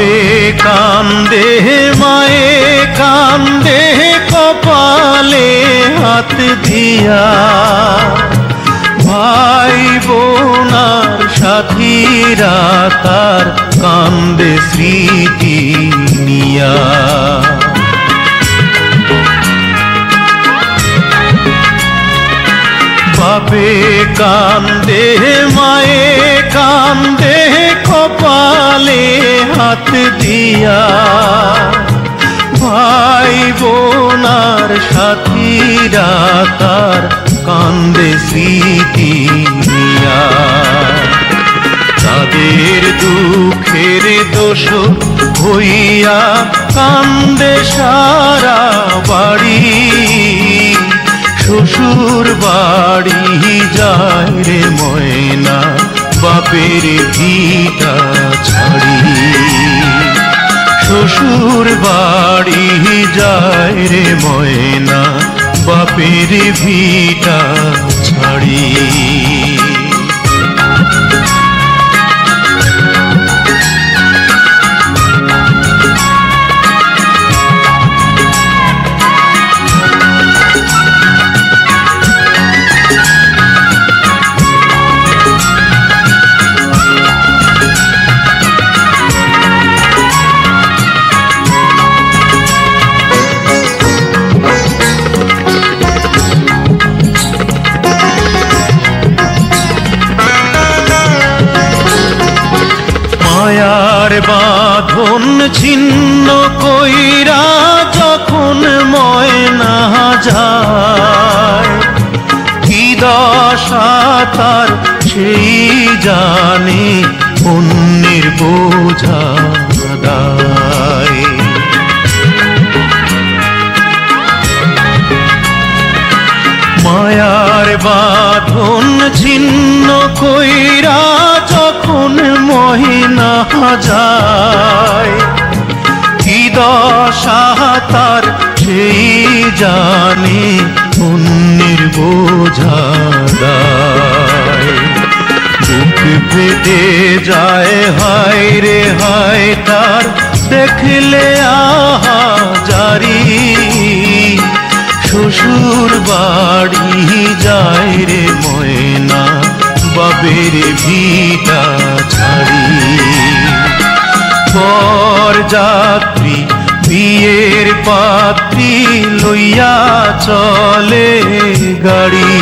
বাপে কান্দে মায়ে কান্দে কপালে হাত দিয়া, ভাই বোনার সাথীরা তার কান্দে স্মৃতি নিয়া। বাপে কান্দে মায়ে কান্দে কপালে হাত দিয়া, ভাই বোনার সাথীরা তার কান্দে স্মৃতি নিয়া। তাদের দুঃখের দোষ হইয়া কান্দে সারা বাড়ি, শ্বশুর বাড়ি যায় রে ময়না বাপের ভিটা ছাড়ি। শ্বশুর বাড়ি যায় রে ময়না বাপের ভিটা ছাড়ি। মায়ার বাঁধন ছিন্ন কইরা যখন ময়না যায়, কি দশা তার সেই জানে অন্যের বোঝা দায়। মায়ার বাঁধন ছিন্ন কইরা যখন মহিনা যায়, কি দশা তার সেই জানে অন্যের বোঝা দায়। বুক ফেটে যায় হায় রে হায় তার দেখলে আহা জারি, শ্বশুর বাড়ি যায় রে ময়না বাপের ভিটা ছাড়ি। পর যাত্রী বিয়ের পাত্রী লইয়া চলে গাড়ি,